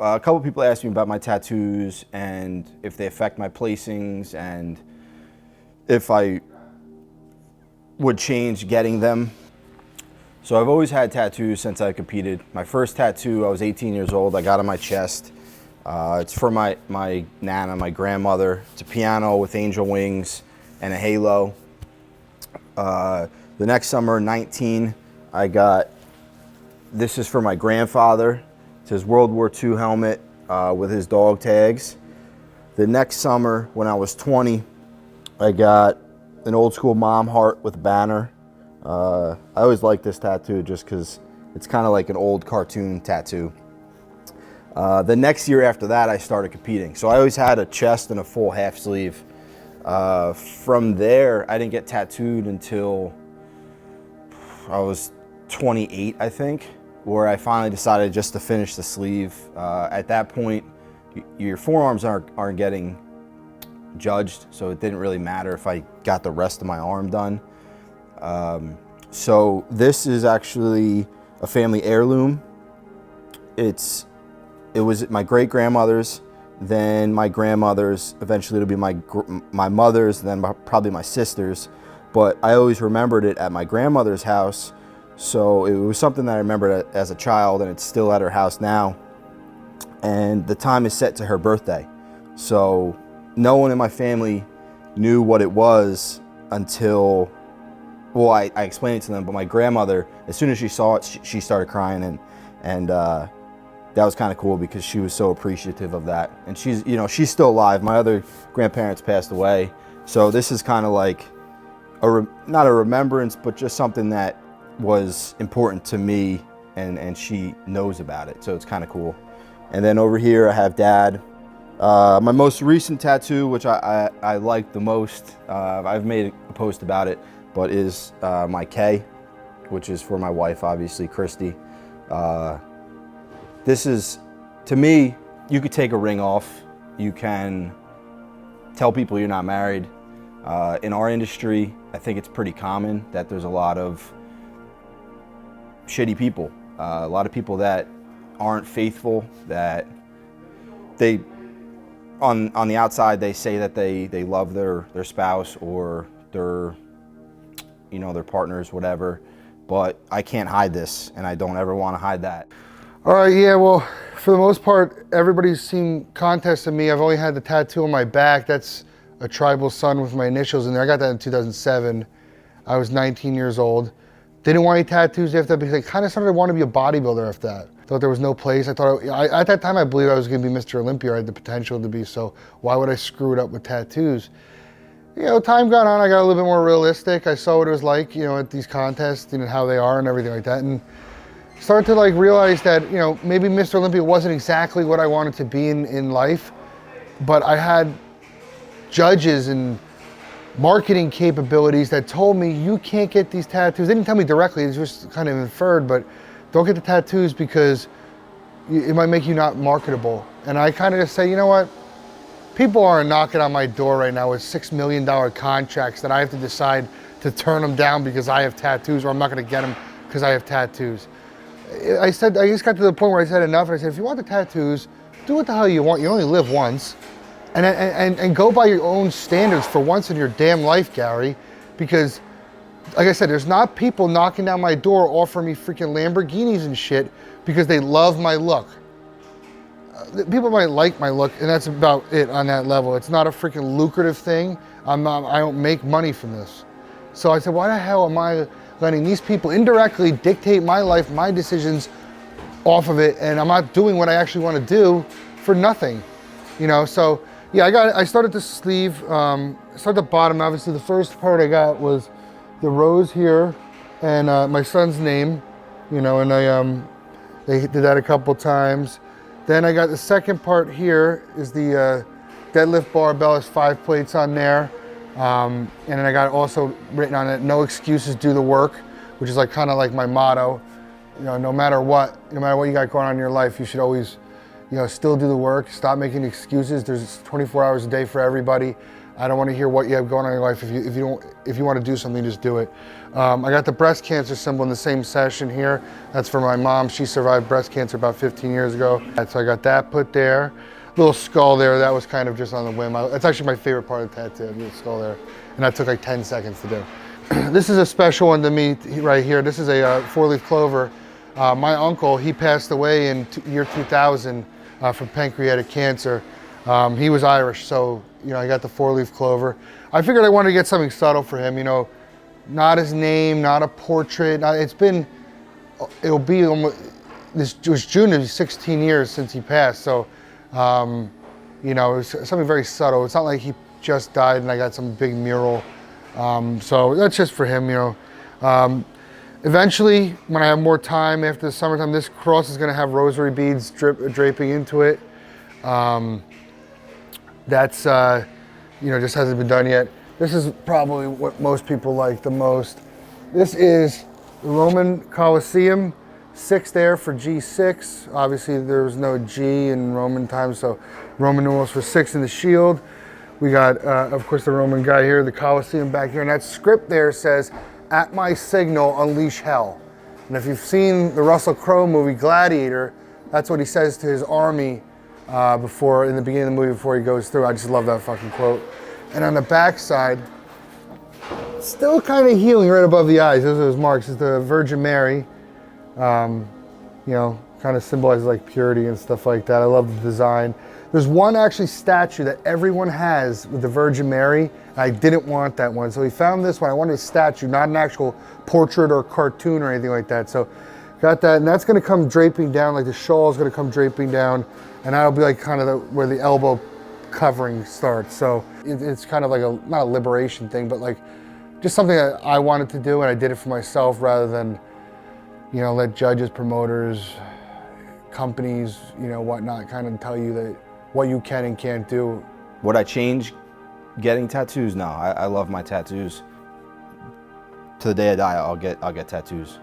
A couple people asked me about my tattoos and if they affect my placings and if I would change getting them. So I've always had tattoos since I competed. My first tattoo, I was 18 years old. I got on my chest. It's for my Nana, my grandmother. It's a piano with angel wings and a halo. The next summer, 19, I got, this is for my grandfather. It's his World War II helmet with his dog tags. The next summer, when I was 20, I got an old school mom heart with a banner. I always liked this tattoo just because it's kind of like an old cartoon tattoo. The next year after that, I started competing. So I always had a chest and a full half sleeve. From there, I didn't get tattooed until I was 28, I think, where I finally decided just to finish the sleeve. At that point, your forearms aren't getting judged, so it didn't really matter if I got the rest of my arm done. So this is actually a family heirloom. It was my great-grandmother's, then my grandmother's, eventually it'll be my mother's, then probably my sister's. But I always remembered it at my grandmother's house, so it was something that I remembered as a child, and it's still at her house now. And the time is set to her birthday. So no one in my family knew what it was until, well, I explained it to them, but my grandmother, as soon as she saw it, she started crying, and that was kind of cool because she was so appreciative of that. And she's still alive. My other grandparents passed away. So this is kind of like, not a remembrance, but just something that was important to me, and she knows about it. So it's kind of cool. And then over here I have Dad. My most recent tattoo, which I like the most, I've made a post about it, but is my K, which is for my wife, obviously, Christy. This is, to me, you could take a ring off. You can tell people you're not married. In our industry, I think it's pretty common that there's a lot of shitty people. A lot of people that aren't faithful, that they, on the outside, they say that they love their spouse or their partners, whatever. But I can't hide this, and I don't ever want to hide that. All right, yeah, well, for the most part, everybody's seen contests of me. I've only had the tattoo on my back. That's a tribal sun with my initials in there. I got that in 2007. I was 19 years old. Didn't want any tattoos after that because I kind of started to want to be a bodybuilder after that. Thought there was no place. At that time, I believed I was going to be Mr. Olympia. I had the potential to be, so why would I screw it up with tattoos? Time got on, I got a little bit more realistic. I saw what it was like, at these contests, how they are and everything like that. And started to realize that, maybe Mr. Olympia wasn't exactly what I wanted to be in life, but I had judges and marketing capabilities that told me you can't get these tattoos. They didn't tell me directly, it was just kind of inferred, but don't get the tattoos because it might make you not marketable. And I kind of just say, you know what? People aren't knocking on my door right now with $6 million contracts that I have to decide to turn them down because I have tattoos, or I'm not going to get them because I have tattoos. I just got to the point where I said enough, and I said, if you want the tattoos, do what the hell you want. You only live once. And go by your own standards for once in your damn life, Gary. Because, like I said, there's not people knocking down my door offering me freaking Lamborghinis and shit because they love my look. People might like my look, and that's about it on that level. It's not a freaking lucrative thing. I don't make money from this. So I said, why the hell am I letting these people indirectly dictate my life, my decisions off of it, and I'm not doing what I actually want to do for nothing, So yeah, I started the sleeve, started the bottom. Obviously, the first part I got was the rose here and my son's name, and they did that a couple times. Then I got the second part here is the deadlift barbell. There's 5 plates on there. And then I got also written on it, no excuses, do the work, which is kind of like my motto. No matter what you got going on in your life, you should always, still do the work. Stop making excuses. There's 24 hours a day for everybody. I don't want to hear what you have going on in your life. If you want to do something, just do it. I got the breast cancer symbol in the same session here. That's for my mom. She survived breast cancer about 15 years ago. So I got that put there. Little skull there. That was kind of just on the whim. That's actually my favorite part of the tattoo, the little skull there. And that took like 10 seconds to do. This is a special one to me right here. This is a four-leaf clover. My uncle, he passed away in year 2000 from pancreatic cancer. He was Irish, so I got the four-leaf clover. I figured I wanted to get something subtle for him, not his name, not a portrait. It'll be almost, this was June, it was 16 years since he passed, so it was something very subtle. It's not like he just died and I got some big mural. So that's just for him, Eventually, when I have more time after the summertime, this cross is going to have rosary beads draping into it. That's, just hasn't been done yet. This is probably what most people like the most. This is the Roman Colosseum, 6 there for G6. Obviously, there was no G in Roman times, so Roman numerals for 6 in the shield. We got, of course, the Roman guy here, the Colosseum back here, and that script there says, "At my signal, unleash hell." And if you've seen the Russell Crowe movie Gladiator, that's what he says to his army in the beginning of the movie before he goes through. I just love that fucking quote. And on the back side, still kind of healing right above the eyes. Those are those marks. It's the Virgin Mary. Kind of symbolizes like purity and stuff like that. I love the design. There's one actually statue that everyone has with the Virgin Mary, and I didn't want that one. So we found this one. I wanted a statue, not an actual portrait or cartoon or anything like that. So got that, and that's gonna come draping down, like the shawl is gonna come draping down, and that'll be like kind of where the elbow covering starts. So it's kind of like not a liberation thing, but like just something that I wanted to do, and I did it for myself rather than, let judges, promoters, companies, whatnot, kind of tell you that what you can and can't do. Would I change getting tattoos? No, I love my tattoos. To the day I die, I'll get tattoos.